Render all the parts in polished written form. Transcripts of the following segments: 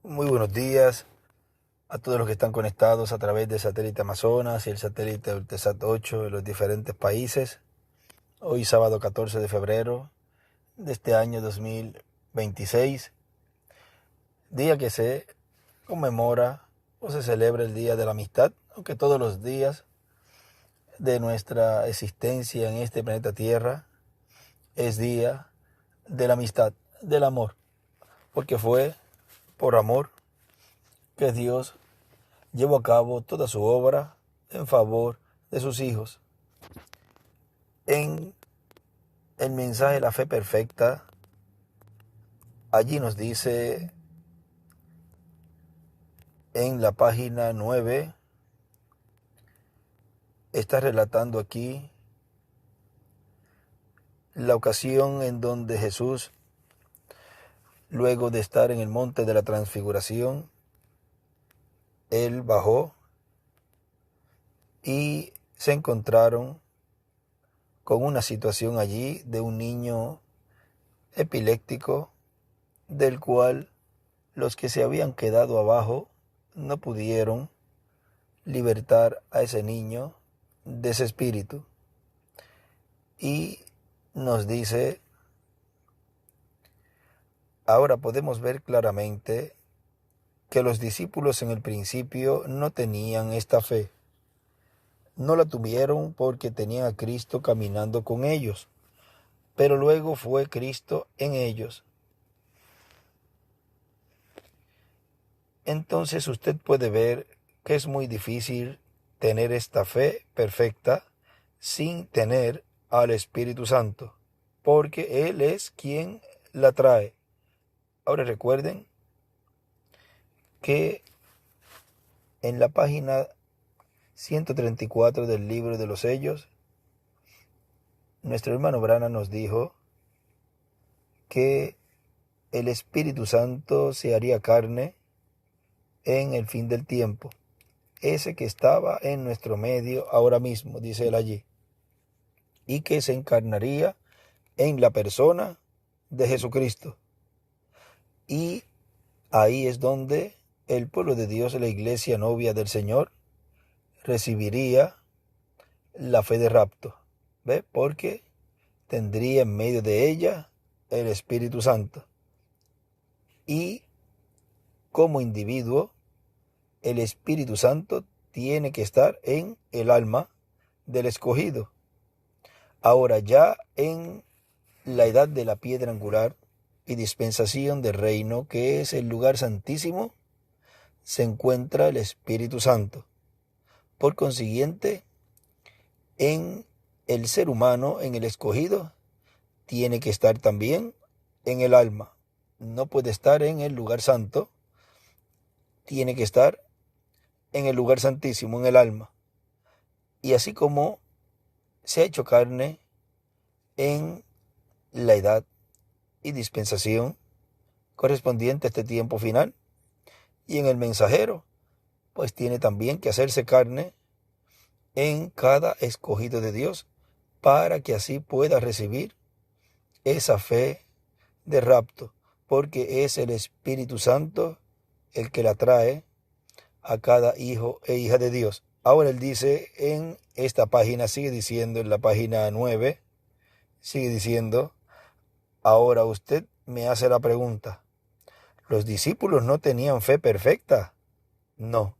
Muy buenos días a todos los que están conectados a través del satélite Amazonas y el satélite Eutelsat 8 de los diferentes países. Hoy sábado 14 de febrero de este año 2026, día que se conmemora o se celebra el Día de la Amistad, aunque todos los días de nuestra existencia en este planeta Tierra es día de la amistad, del amor, porque fue por amor que Dios llevó a cabo toda su obra en favor de sus hijos. En el mensaje de la fe perfecta, allí nos dice en la página 9, está relatando aquí la ocasión en donde Jesús, luego de estar en el monte de la transfiguración, él bajó y se encontraron con una situación allí de un niño epiléptico, del cual los que se habían quedado abajo no pudieron libertar a ese niño de ese espíritu. Y nos dice, ahora podemos ver claramente que los discípulos en el principio no tenían esta fe. No la tuvieron porque tenían a Cristo caminando con ellos, pero luego fue Cristo en ellos. Entonces usted puede ver que es muy difícil tener esta fe perfecta sin tener al Espíritu Santo, porque Él es quien la trae. Ahora recuerden que en la página 134 del libro de los sellos, nuestro hermano Brana nos dijo que el Espíritu Santo se haría carne en el fin del tiempo, ese que estaba en nuestro medio ahora mismo, dice él allí, y que se encarnaría en la persona de Jesucristo. Y ahí es donde el pueblo de Dios, la iglesia novia del Señor, recibiría la fe de rapto. ¿Ve? Porque tendría en medio de ella el Espíritu Santo. Y como individuo, el Espíritu Santo tiene que estar en el alma del escogido. Ahora ya en la edad de la piedra angular y dispensación del reino, que es el lugar santísimo, se encuentra el Espíritu Santo. Por consiguiente, en el ser humano, en el escogido, tiene que estar también en el alma. No puede estar en el lugar santo, tiene que estar en el lugar santísimo, en el alma. Y así como se ha hecho carne en la edad y dispensación correspondiente a este tiempo final, y en el mensajero, pues tiene también que hacerse carne en cada escogido de Dios, para que así pueda recibir esa fe de rapto, porque es el Espíritu Santo el que la trae a cada hijo e hija de Dios. Ahora él dice en esta página, sigue diciendo en la página 9, sigue diciendo, ahora usted me hace la pregunta, ¿los discípulos no tenían fe perfecta? No,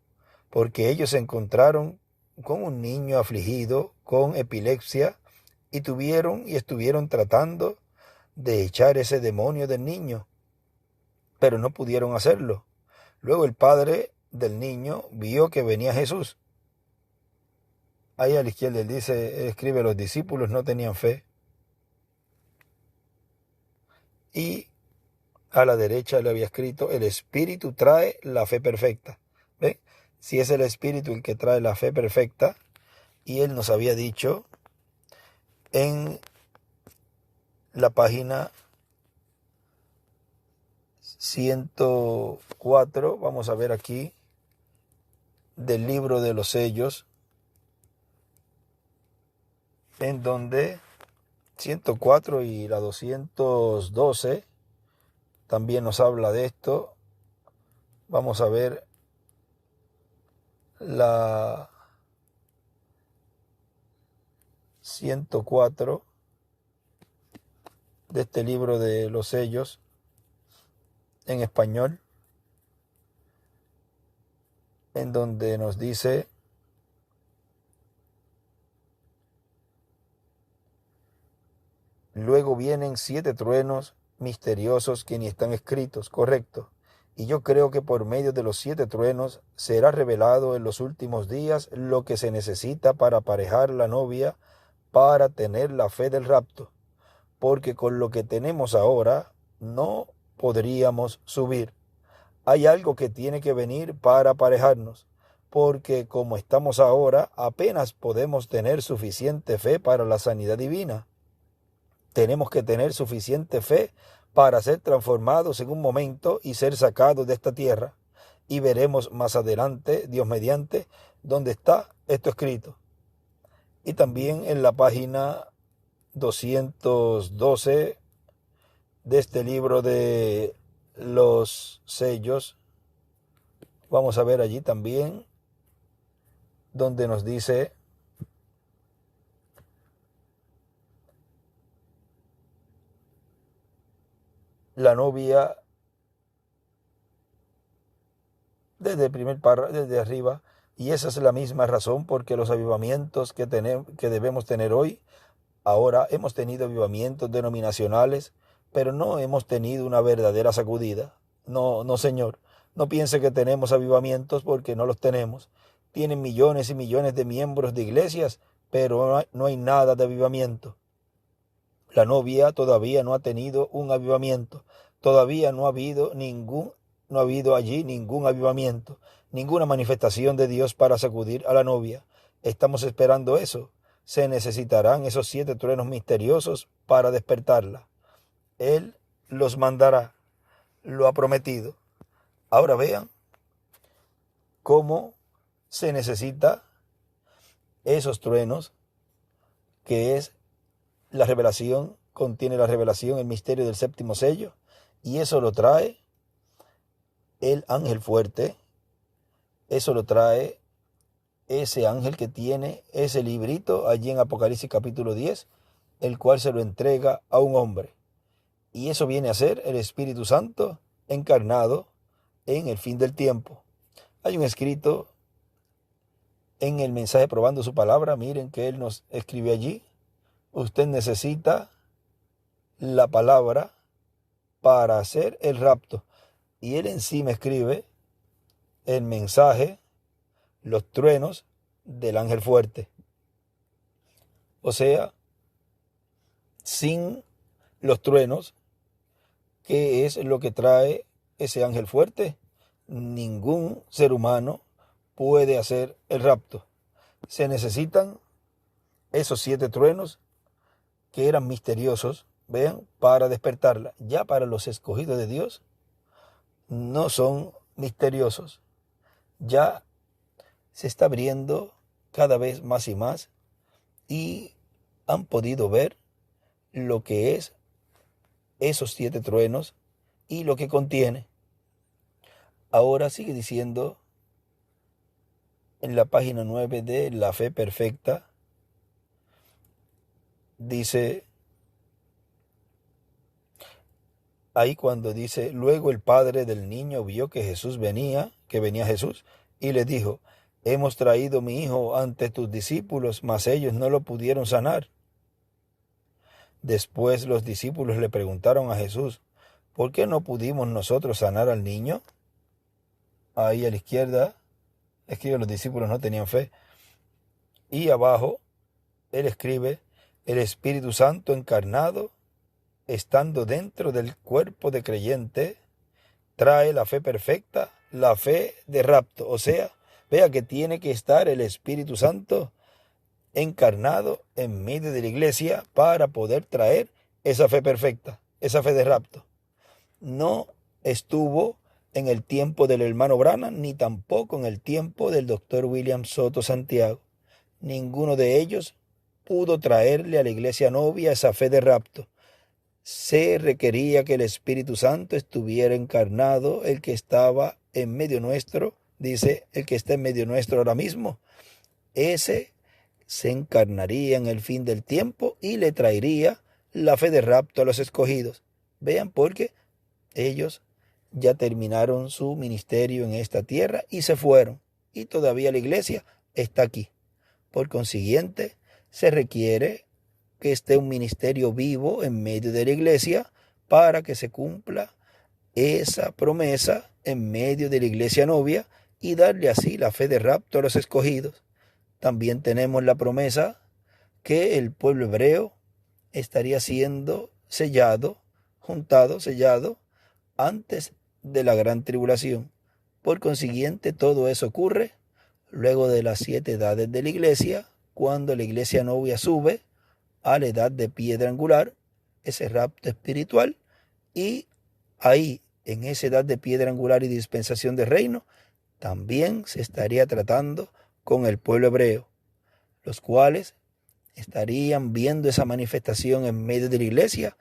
porque ellos se encontraron con un niño afligido con epilepsia y estuvieron tratando de echar ese demonio del niño, pero no pudieron hacerlo. Luego el padre del niño vio que venía Jesús. Ahí a la izquierda él dice, él escribe, los discípulos no tenían fe. Y a la derecha le había escrito, el Espíritu trae la fe perfecta. ¿Ven? Si es el Espíritu el que trae la fe perfecta, y él nos había dicho en la página 104, vamos a ver aquí, del libro de los sellos, en donde 104 y la 212 también nos habla de esto, Vamos a ver la 104 de este libro de los sellos en español, en donde nos dice: luego vienen 7 truenos misteriosos que ni están escritos, correcto. Y yo creo que por medio de los 7 truenos será revelado en los últimos días lo que se necesita para aparejar la novia, para tener la fe del rapto, porque con lo que tenemos ahora no podríamos subir. Hay algo que tiene que venir para aparejarnos, porque como estamos ahora, apenas podemos tener suficiente fe para la sanidad divina. Tenemos que tener suficiente fe para ser transformados en un momento y ser sacados de esta tierra. Y veremos más adelante, Dios mediante, dónde está esto escrito. Y también en la página 212 de este libro de los sellos, vamos a ver allí también donde nos dice: la novia, desde el primer párrafo, desde arriba. Y esa es la misma razón porque los avivamientos que debemos tener hoy, ahora hemos tenido avivamientos denominacionales, pero no hemos tenido una verdadera sacudida. No, no, señor. No piense que tenemos avivamientos, porque no los tenemos. Tienen millones y millones de miembros de iglesias, pero no hay nada de avivamiento. La novia todavía no ha tenido un avivamiento. Todavía no ha habido allí ningún avivamiento, ninguna manifestación de Dios para sacudir a la novia. Estamos esperando eso. Se necesitarán esos 7 truenos misteriosos para despertarla. Él los mandará, lo ha prometido. Ahora vean cómo se necesita esos truenos, que es la revelación, contiene la revelación, el misterio del 7º sello, y eso lo trae el ángel fuerte. Eso lo trae ese ángel que tiene ese librito allí en Apocalipsis capítulo 10, el cual se lo entrega a un hombre. Y eso viene a ser el Espíritu Santo encarnado en el fin del tiempo. Hay un escrito en el mensaje Probando su Palabra, miren que él nos escribe allí: usted necesita la palabra para hacer el rapto. Y él encima escribe el mensaje, los truenos del ángel fuerte. O sea, sin los truenos, ¿qué es lo que trae ese ángel fuerte? Ningún ser humano puede hacer el rapto. Se necesitan esos 7 truenos que eran misteriosos, vean, para despertarla. Ya para los escogidos de Dios no son misteriosos. Ya se está abriendo cada vez más y más, y han podido ver lo que es esos 7 truenos y lo que contiene. Ahora sigue diciendo en la página 9 de La Fe Perfecta, dice ahí cuando dice: luego el padre del niño vio que venía Jesús, y le dijo: hemos traído mi hijo ante tus discípulos, mas ellos no lo pudieron sanar. Después los discípulos le preguntaron a Jesús: ¿por qué no pudimos nosotros sanar al niño? Ahí a la izquierda escribe: los discípulos no tenían fe. Y abajo él escribe: el Espíritu Santo encarnado, estando dentro del cuerpo de creyente, trae la fe perfecta, la fe de rapto. O sea, vea que tiene que estar el Espíritu Santo encarnado en medio de la iglesia para poder traer esa fe perfecta, esa fe de rapto. No estuvo en el tiempo del hermano Branham, ni tampoco en el tiempo del doctor William Soto Santiago. Ninguno de ellos pudo traerle a la iglesia novia esa fe de rapto. Se requería que el Espíritu Santo estuviera encarnado, el que estaba en medio nuestro, dice el que está en medio nuestro ahora mismo, ese se encarnaría en el fin del tiempo y le traería la fe de rapto a los escogidos. Vean, porque ellos ya terminaron su ministerio en esta tierra y se fueron, y todavía la iglesia está aquí. Por consiguiente, se requiere que esté un ministerio vivo en medio de la iglesia para que se cumpla esa promesa en medio de la iglesia novia y darle así la fe de rapto a los escogidos. También tenemos la promesa que el pueblo hebreo estaría siendo sellado, juntado, sellado, antes de la gran tribulación. Por consiguiente, todo eso ocurre luego de las 7 edades de la iglesia, cuando la iglesia novia sube a la edad de piedra angular, ese rapto espiritual, y ahí, en esa edad de piedra angular y dispensación de reino, también se estaría tratando con el pueblo hebreo, los cuales estarían viendo esa manifestación en medio de la iglesia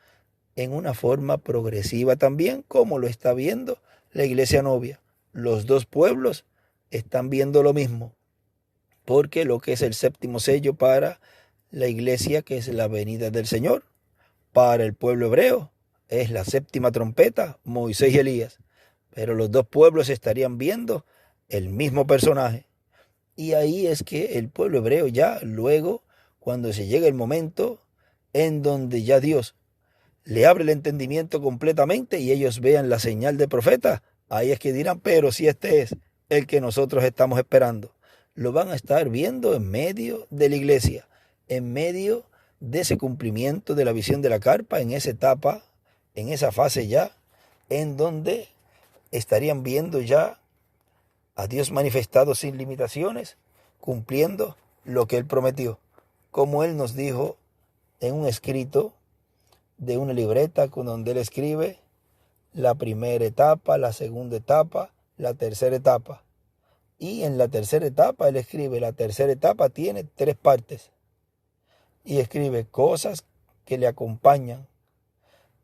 en una forma progresiva también, como lo está viendo la iglesia novia. Los dos pueblos están viendo lo mismo, porque lo que es el séptimo sello para la iglesia, que es la venida del Señor, para el pueblo hebreo es la séptima trompeta, Moisés y Elías. Pero los dos pueblos estarían viendo el mismo personaje. Y ahí es que el pueblo hebreo ya luego, cuando se llega el momento en donde ya Dios le abre el entendimiento completamente y ellos vean la señal de profeta, ahí es que dirán, pero si este es el que nosotros estamos esperando. Lo van a estar viendo en medio de la iglesia, en medio de ese cumplimiento de la visión de la carpa, en esa etapa, en esa fase ya, en donde estarían viendo ya a Dios manifestado sin limitaciones, cumpliendo lo que Él prometió, como Él nos dijo en un escrito de una libreta con donde Él escribe la primera etapa, la segunda etapa, la tercera etapa. Y en la tercera etapa Él escribe, la tercera etapa tiene 3 partes. Y escribe cosas que le acompañan.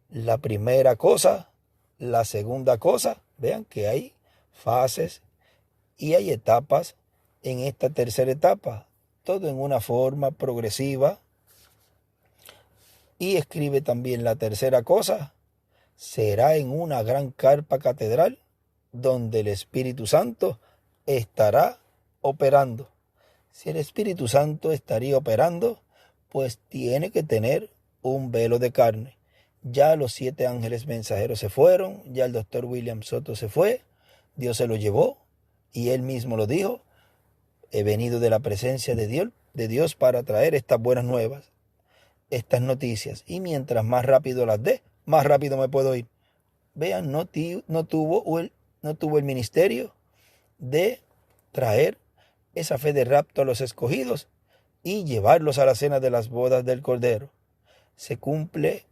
La primera cosa, la segunda cosa, vean que hay fases y hay etapas en esta tercera etapa, todo en una forma progresiva. Y escribe también la tercera cosa, será en una gran carpa catedral donde el Espíritu Santo estará operando. Si el Espíritu Santo estaría operando, pues tiene que tener un velo de carne. Ya los 7 ángeles mensajeros se fueron, ya el doctor William Soto se fue, Dios se lo llevó y él mismo lo dijo, he venido de la presencia de Dios para traer estas buenas nuevas, estas noticias, y mientras más rápido las dé, más rápido me puedo ir. Vean, no tuvo el ministerio de traer esa fe de rapto a los escogidos y llevarlos a la cena de las bodas del Cordero. Se cumple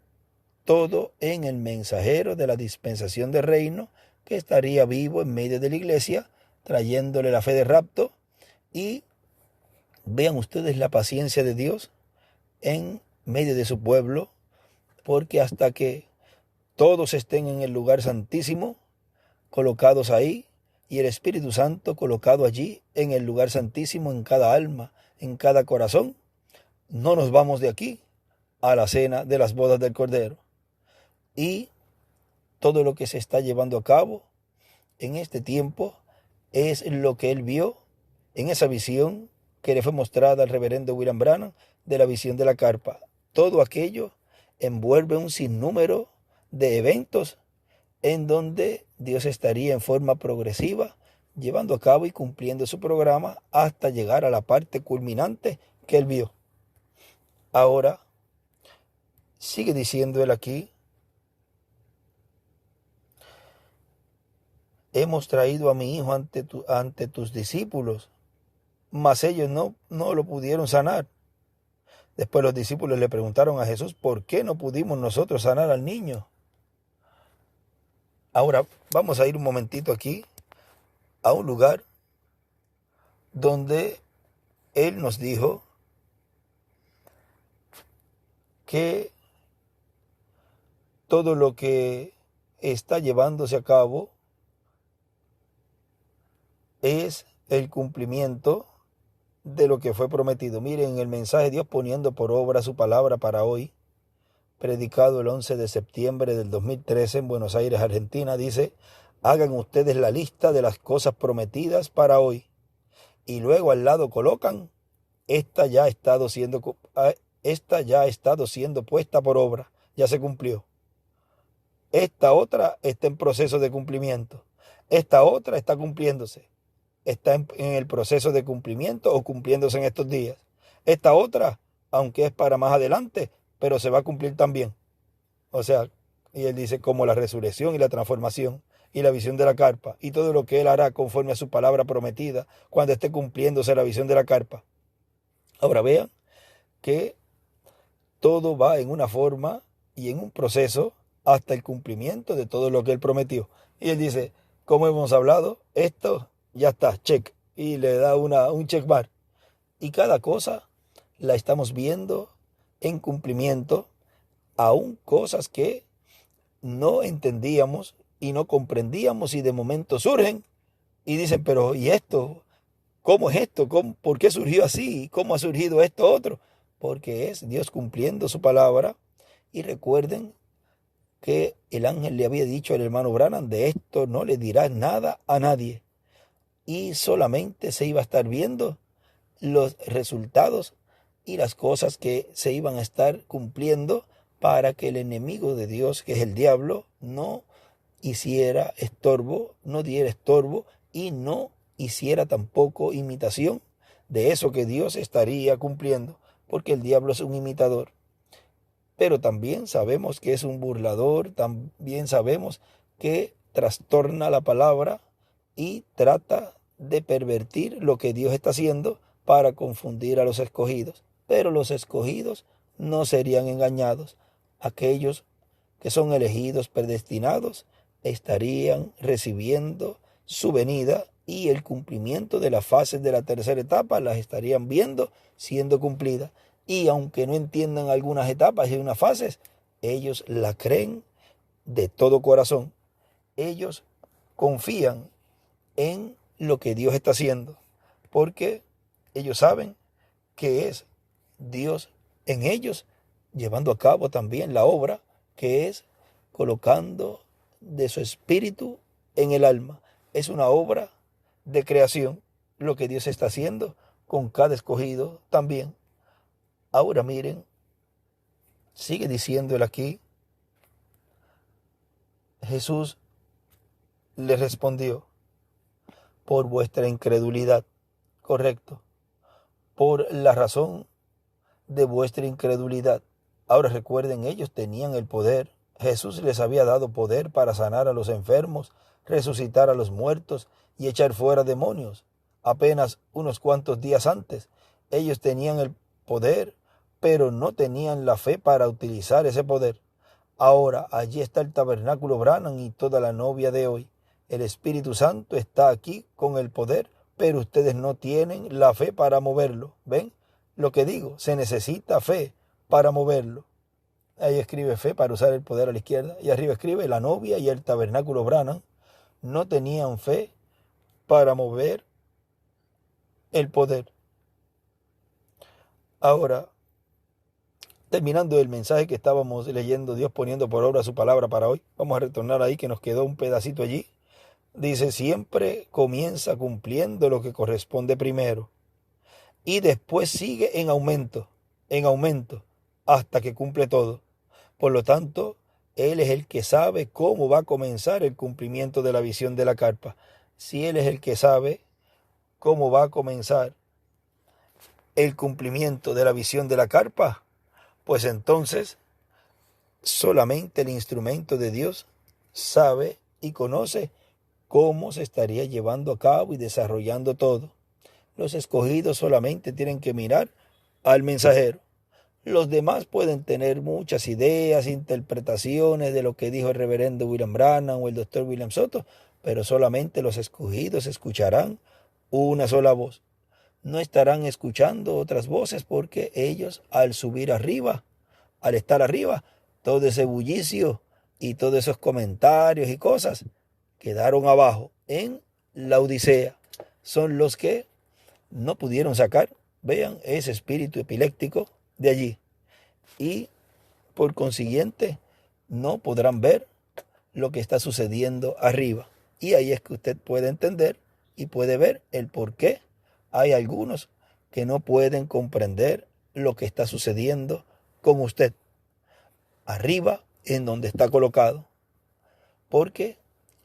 todo en el mensajero de la dispensación de reino, que estaría vivo en medio de la iglesia, trayéndole la fe de rapto. Y vean ustedes la paciencia de Dios en medio de su pueblo, porque hasta que todos estén en el lugar santísimo, colocados ahí, y el Espíritu Santo colocado allí en el lugar santísimo, en cada alma, en cada corazón, no nos vamos de aquí a la cena de las bodas del Cordero. Y todo lo que se está llevando a cabo en este tiempo es lo que él vio en esa visión que le fue mostrada al reverendo William Branham de la visión de la carpa. Todo aquello envuelve un sinnúmero de eventos en donde Dios estaría en forma progresiva llevando a cabo y cumpliendo su programa hasta llegar a la parte culminante que él vio. Ahora, sigue diciendo él aquí, hemos traído a mi hijo ante tus discípulos, mas ellos no lo pudieron sanar. Después los discípulos le preguntaron a Jesús, ¿por qué no pudimos nosotros sanar al niño? Ahora vamos a ir un momentito aquí a un lugar donde Él nos dijo que todo lo que está llevándose a cabo es el cumplimiento de lo que fue prometido. Miren el mensaje de Dios poniendo por obra su palabra para hoy, predicado el 11 de septiembre del 2013 en Buenos Aires, Argentina, dice: hagan ustedes la lista de las cosas prometidas para hoy. Y luego al lado colocan: esta ya ha estado siendo puesta por obra, ya se cumplió. Esta otra está en proceso de cumplimiento. Esta otra está cumpliéndose. Está en el proceso de cumplimiento o cumpliéndose en estos días. Esta otra, aunque es para más adelante, pero se va a cumplir también. O sea, y él dice, como la resurrección y la transformación y la visión de la carpa y todo lo que él hará conforme a su palabra prometida cuando esté cumpliéndose la visión de la carpa. Ahora vean que todo va en una forma y en un proceso hasta el cumplimiento de todo lo que él prometió. Y él dice, como hemos hablado, esto ya está, check. Y le da un check mark. Y cada cosa la estamos viendo en cumplimiento, aún cosas que no entendíamos y no comprendíamos y de momento surgen y dicen, pero ¿y esto? ¿Cómo es esto? ¿Por qué surgió así? ¿Cómo ha surgido esto otro? Porque es Dios cumpliendo su palabra. Y recuerden que el ángel le había dicho al hermano Branham, de esto no le dirás nada a nadie. Y solamente se iba a estar viendo los resultados y las cosas que se iban a estar cumpliendo para que el enemigo de Dios, que es el diablo, no hiciera estorbo, no diera estorbo y no hiciera tampoco imitación de eso que Dios estaría cumpliendo, porque el diablo es un imitador. Pero también sabemos que es un burlador, también sabemos que trastorna la palabra y trata de pervertir lo que Dios está haciendo para confundir a los escogidos. Pero los escogidos no serían engañados. Aquellos que son elegidos, predestinados, estarían recibiendo su venida y el cumplimiento de las fases de la tercera etapa las estarían viendo siendo cumplidas. Y aunque no entiendan algunas etapas y unas fases, ellos la creen de todo corazón. Ellos confían en lo que Dios está haciendo, porque ellos saben que es Dios en ellos, llevando a cabo también la obra que es colocando de su espíritu en el alma. Es una obra de creación, lo que Dios está haciendo con cada escogido también. Ahora miren, sigue diciendo él aquí, Jesús le respondió, por vuestra incredulidad, correcto, por la razón de vuestra incredulidad. Ahora recuerden, ellos tenían el poder. Jesús les había dado poder para sanar a los enfermos, resucitar a los muertos y echar fuera demonios. Apenas unos cuantos días antes, ellos tenían el poder, pero no tenían la fe para utilizar ese poder. Ahora, allí está el tabernáculo Branham y toda la novia de hoy. El Espíritu Santo está aquí con el poder, pero ustedes no tienen la fe para moverlo. ¿Ven? Lo que digo, se necesita fe para moverlo. Ahí escribe fe para usar el poder a la izquierda. Y arriba escribe la novia y el tabernáculo Branham no tenían fe para mover el poder. Ahora, terminando el mensaje que estábamos leyendo, Dios poniendo por obra su palabra para hoy, vamos a retornar ahí que nos quedó un pedacito allí. Dice, siempre comienza cumpliendo lo que corresponde primero y después sigue en aumento, hasta que cumple todo. Por lo tanto, Él es el que sabe cómo va a comenzar el cumplimiento de la visión de la carpa. Si Él es el que sabe cómo va a comenzar el cumplimiento de la visión de la carpa, pues entonces solamente el instrumento de Dios sabe y conoce cómo se estaría llevando a cabo y desarrollando todo. Los escogidos solamente tienen que mirar al mensajero. Los demás pueden tener muchas ideas, interpretaciones de lo que dijo el reverendo William Branham o el doctor William Soto, pero solamente los escogidos escucharán una sola voz. No estarán escuchando otras voces porque ellos al subir arriba, al estar arriba, todo ese bullicio y todos esos comentarios y cosas quedaron abajo en la Odisea. son los que no pudieron sacar, vean, ese espíritu epiléptico de allí. Y por consiguiente, no podrán ver lo que está sucediendo arriba. Y ahí es que usted puede entender y puede ver el por qué hay algunos que no pueden comprender lo que está sucediendo con usted arriba en donde está colocado, porque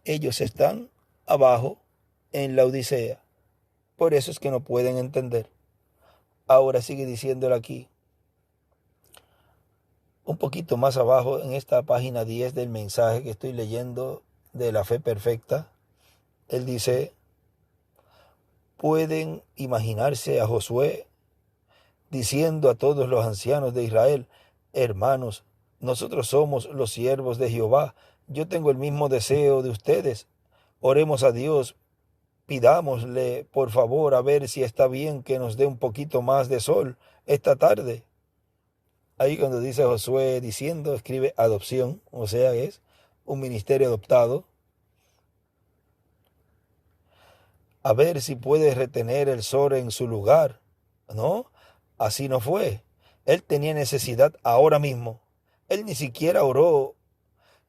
ellos están abajo en la Odisea. Por eso es que no pueden entender. Ahora sigue diciéndole aquí, un poquito más abajo en esta página 10 del mensaje que estoy leyendo de la fe perfecta. Él dice, pueden imaginarse a Josué diciendo a todos los ancianos de Israel, hermanos, nosotros somos los siervos de Jehová, yo tengo el mismo deseo de ustedes, oremos a Dios, pidámosle por favor a ver si está bien que nos dé un poquito más de sol esta tarde. Ahí cuando dice Josué diciendo, escribe adopción, o sea, es un ministerio adoptado. A ver si puede retener el sol en su lugar. No, así no fue. Él tenía necesidad ahora mismo. Él ni siquiera oró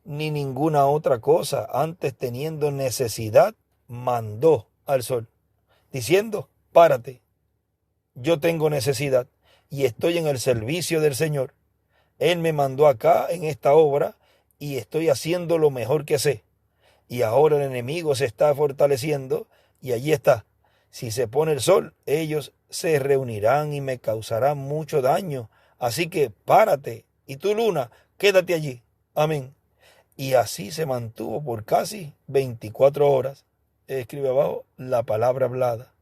ni ninguna otra cosa. Antes, teniendo necesidad, mandó al sol, diciendo, párate, yo tengo necesidad y estoy en el servicio del Señor. Él me mandó acá en esta obra y estoy haciendo lo mejor que sé. Y ahora el enemigo se está fortaleciendo y allí está. Si se pone el sol, ellos se reunirán y me causarán mucho daño. Así que párate y tú, luna, quédate allí. Amén. Y así se mantuvo por casi 24 horas. Escribe abajo la palabra hablada.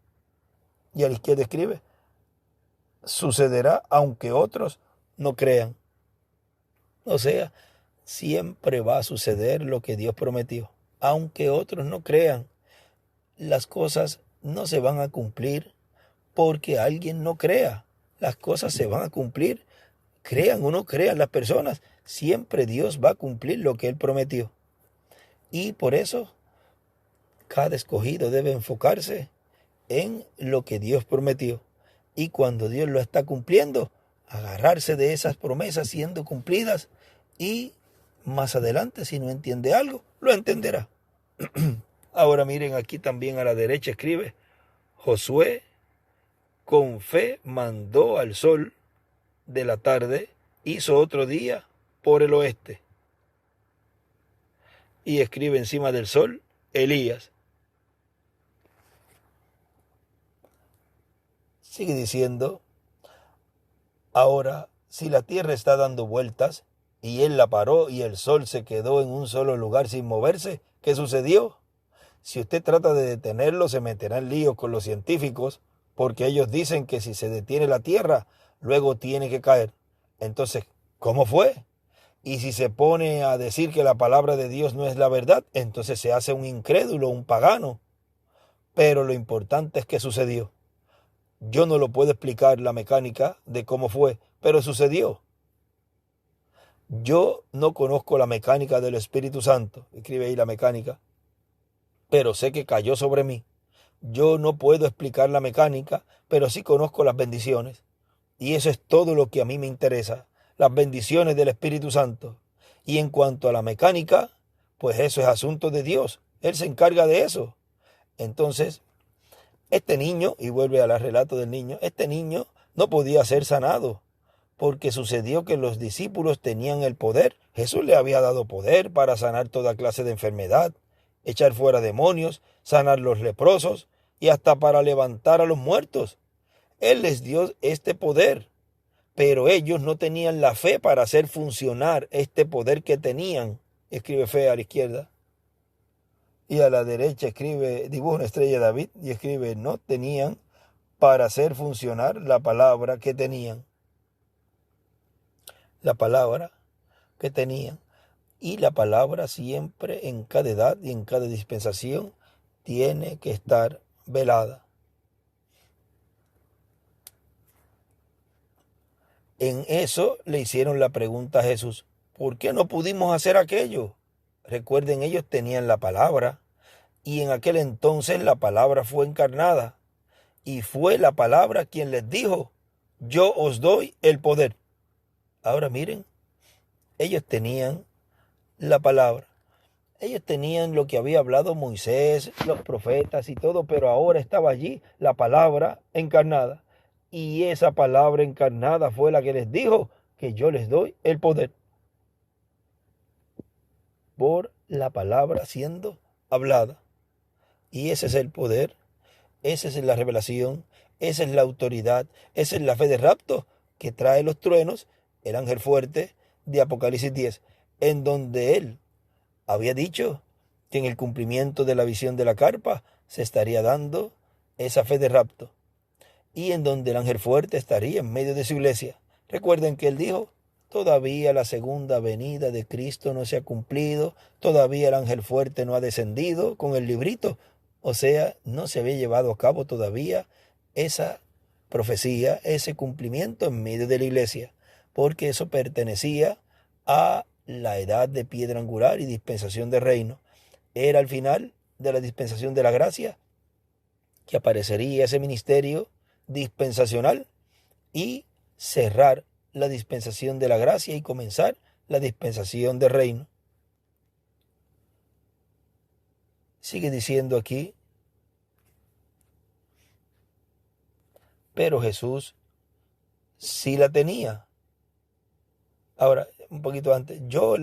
Y a la izquierda escribe, sucederá aunque otros no crean. O sea, siempre va a suceder lo que Dios prometió. Aunque otros no crean, las cosas no se van a cumplir porque alguien no crea. Las cosas se van a cumplir, crean o no crean las personas. Siempre Dios va a cumplir lo que Él prometió. Y por eso, cada escogido debe enfocarse en lo que Dios prometió. Y cuando Dios lo está cumpliendo, agarrarse de esas promesas siendo cumplidas y más adelante, si no entiende algo, lo entenderá. Ahora miren, aquí también a la derecha escribe, Josué con fe mandó al sol de la tarde, hizo otro día por el oeste. Y escribe encima del sol, Elías. Sigue diciendo, ahora, si la tierra está dando vueltas, y él la paró y el sol se quedó en un solo lugar sin moverse, ¿qué sucedió? Si usted trata de detenerlo, se meterá en líos con los científicos, porque ellos dicen que si se detiene la tierra, luego tiene que caer. Entonces, ¿cómo fue? Y si se pone a decir que la palabra de Dios no es la verdad, entonces se hace un incrédulo, un pagano. Pero lo importante es que sucedió. Yo no lo puedo explicar la mecánica de cómo fue, pero sucedió. Yo no conozco la mecánica del Espíritu Santo, escribe ahí la mecánica, pero sé que cayó sobre mí. Yo no puedo explicar la mecánica, pero sí conozco las bendiciones. Y eso es todo lo que a mí me interesa, las bendiciones del Espíritu Santo. Y en cuanto a la mecánica, pues eso es asunto de Dios. Él se encarga de eso. Entonces, este niño, y vuelve al relato del niño, este niño no podía ser sanado, porque sucedió que los discípulos tenían el poder. Jesús le había dado poder para sanar toda clase de enfermedad, echar fuera demonios, sanar los leprosos y hasta para levantar a los muertos. Él les dio este poder, pero ellos no tenían la fe para hacer funcionar este poder que tenían. Escribe fe a la izquierda. Y a la derecha escribe, dibuja una estrella de David y escribe, no tenían para hacer funcionar la palabra que tenían. La palabra que tenían. Y la palabra siempre, en cada edad y en cada dispensación, tiene que estar velada. En eso le hicieron la pregunta a Jesús, ¿por qué no pudimos hacer aquello? Recuerden, ellos tenían la palabra Y en aquel entonces la palabra fue encarnada, y fue la palabra quien les dijo, yo os doy el poder. Ahora miren, ellos tenían la palabra. Ellos tenían lo que había hablado Moisés, los profetas y todo, pero ahora estaba allí la palabra encarnada. Y esa palabra encarnada fue la que les dijo que yo les doy el poder. Por la palabra siendo hablada. Y ese es el poder, esa es la revelación, esa es la autoridad, esa es la fe de rapto que trae los truenos, el ángel fuerte de Apocalipsis 10, en donde él había dicho que en el cumplimiento de la visión de la carpa se estaría dando esa fe de rapto, y en donde el ángel fuerte estaría en medio de su iglesia. Recuerden que él dijo, todavía la segunda venida de Cristo no se ha cumplido, todavía el ángel fuerte no ha descendido con el librito, o sea, no se había llevado a cabo todavía esa profecía, ese cumplimiento en medio de la iglesia, porque eso pertenecía a la edad de piedra angular y dispensación de reino. Era al final de la dispensación de la gracia que aparecería ese ministerio dispensacional y cerrar la dispensación de la gracia y comenzar la dispensación del reino. Sigue diciendo aquí, pero Jesús sí la tenía. Ahora, un poquito antes, yo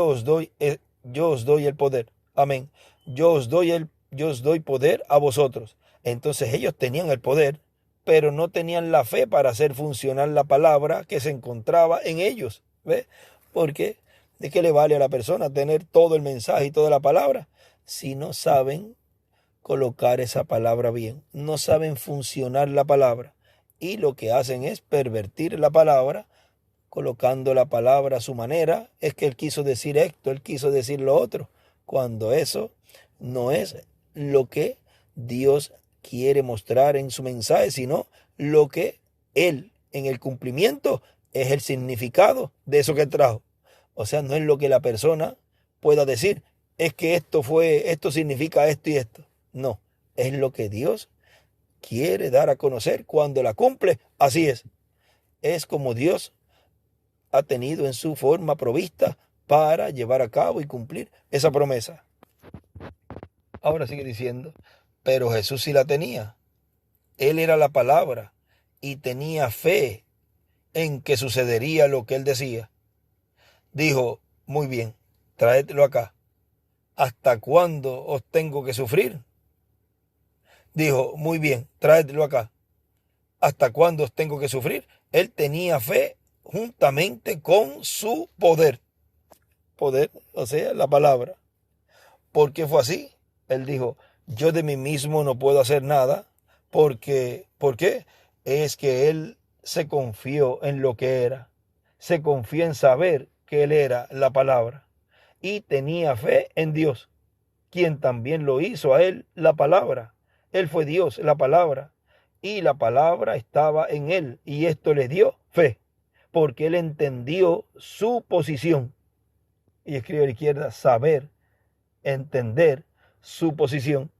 os doy el poder. Amén. Yo os doy poder a vosotros. Entonces ellos tenían el poder, pero no tenían la fe para hacer funcionar la palabra que se encontraba en ellos. ¿Ve? Porque ¿de qué le vale a la persona tener todo el mensaje y toda la palabra si no saben colocar esa palabra bien? No saben funcionar la palabra. Y lo que hacen es pervertir la palabra, colocando la palabra a su manera. Es que él quiso decir esto, él quiso decir lo otro, cuando eso no es lo que Dios quiere mostrar en su mensaje, sino lo que él en el cumplimiento es el significado de eso que trajo. O sea, no es lo que la persona pueda decir, es que esto significa esto y esto. No, es lo que Dios quiere dar a conocer cuando la cumple. Así es. Es como Dios ha tenido en su forma provista para llevar a cabo y cumplir esa promesa. Ahora sigue diciendo, pero Jesús sí la tenía. Él era la palabra y tenía fe en que sucedería lo que él decía. Dijo, muy bien, traédelo acá. ¿Hasta cuándo os tengo que sufrir? Dijo, muy bien, traédelo acá. ¿Hasta cuándo os tengo que sufrir? Él tenía fe juntamente con su poder. Poder, o sea, la palabra. ¿Por qué fue así? Él dijo, yo de mí mismo no puedo hacer nada, ¿por qué? Es que él se confió en lo que era, se confió en saber que él era la palabra y tenía fe en Dios, quien también lo hizo a él la palabra. Él fue Dios, la palabra, y la palabra estaba en él y esto le dio fe, porque él entendió su posición. Y escribe a la izquierda, saber, entender su posición.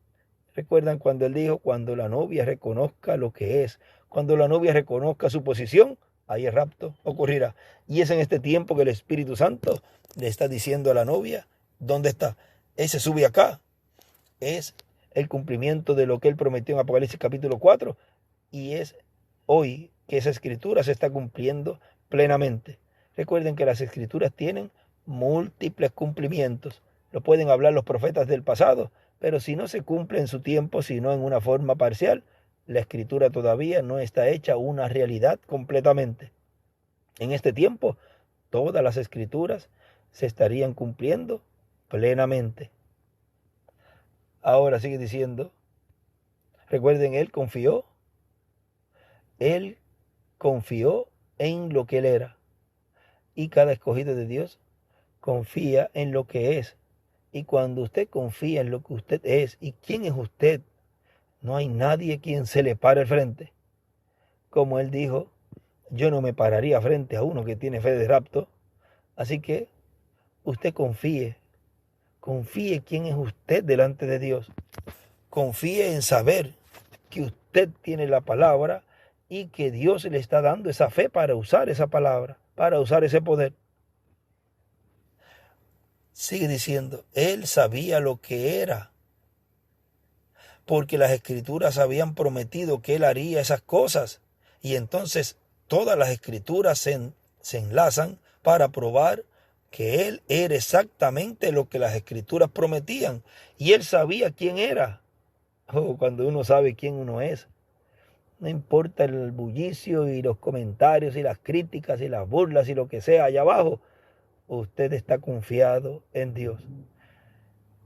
¿Recuerdan cuando él dijo, cuando la novia reconozca lo que es, cuando la novia reconozca su posición, ahí el rapto ocurrirá? Y es en este tiempo que el Espíritu Santo le está diciendo a la novia, ¿dónde está? Ese sube acá. Es el cumplimiento de lo que él prometió en Apocalipsis capítulo 4 y es hoy que esa escritura se está cumpliendo plenamente. Recuerden que las escrituras tienen múltiples cumplimientos. Lo pueden hablar los profetas del pasado, pero si no se cumple en su tiempo, sino en una forma parcial, la escritura todavía no está hecha una realidad completamente. En este tiempo, todas las escrituras se estarían cumpliendo plenamente. Ahora sigue diciendo, recuerden, él confió en lo que él era. Y cada escogido de Dios confía en lo que es. Y cuando usted confía en lo que usted es y quién es usted, no hay nadie quien se le pare al frente. Como él dijo, yo no me pararía frente a uno que tiene fe de rapto. Así que usted confíe Confíe quién es usted delante de Dios. Confíe en saber que usted tiene la palabra y que Dios le está dando esa fe para usar esa palabra, para usar ese poder. Sigue diciendo, él sabía lo que era, porque las escrituras habían prometido que él haría esas cosas. Y entonces todas las escrituras se enlazan para probar que él era exactamente lo que las escrituras prometían. Y él sabía quién era. Cuando uno sabe quién uno es, no importa el bullicio y los comentarios y las críticas y las burlas y lo que sea allá abajo, usted está confiado en Dios.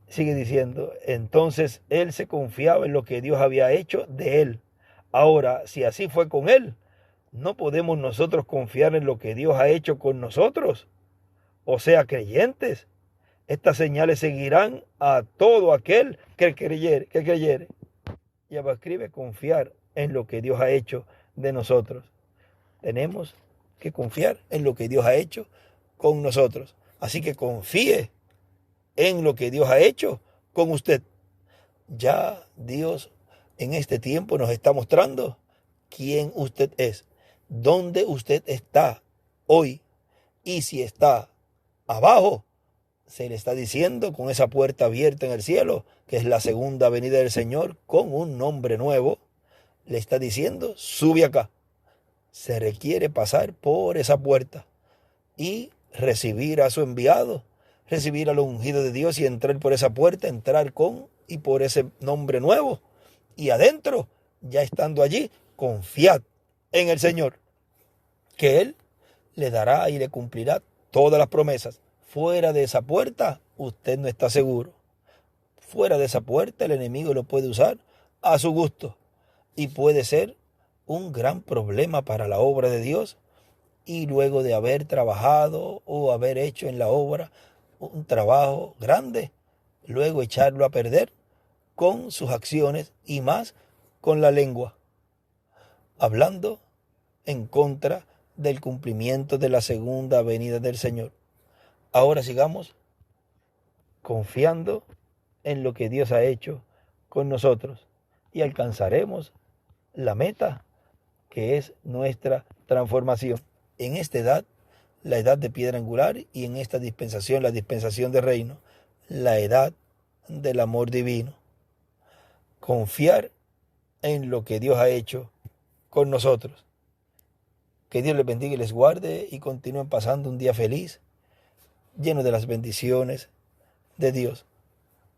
Sigue diciendo, entonces él se confiaba en lo que Dios había hecho de él. Ahora, si así fue con él, ¿no podemos nosotros confiar en lo que Dios ha hecho con nosotros? O sea, creyentes. Estas señales seguirán a todo aquel que creyere. Y abajo escribe confiar en lo que Dios ha hecho de nosotros. Tenemos que confiar en lo que Dios ha hecho con nosotros. Así que confíe en lo que Dios ha hecho con usted. Ya Dios en este tiempo nos está mostrando quién usted es, dónde usted está hoy. Y si está abajo, se le está diciendo con esa puerta abierta en el cielo, que es la segunda venida del Señor, con un nombre nuevo, le está diciendo, sube acá. Se requiere pasar por esa puerta y recibir a su enviado, recibir al ungido de Dios y entrar por esa puerta, entrar con y por ese nombre nuevo. Y adentro, ya estando allí, confiad en el Señor, que Él le dará y le cumplirá todas las promesas. Fuera de esa puerta, usted no está seguro. Fuera de esa puerta, el enemigo lo puede usar a su gusto y puede ser un gran problema para la obra de Dios. Y luego de haber trabajado o haber hecho en la obra un trabajo grande, luego echarlo a perder con sus acciones y más con la lengua, hablando en contra del cumplimiento de la segunda venida del Señor. Ahora sigamos confiando en lo que Dios ha hecho con nosotros y alcanzaremos la meta que es nuestra transformación. En esta edad, la edad de piedra angular, y en esta dispensación, la dispensación de reino, la edad del amor divino. Confiar en lo que Dios ha hecho con nosotros. Que Dios les bendiga y les guarde y continúen pasando un día feliz, lleno de las bendiciones de Dios.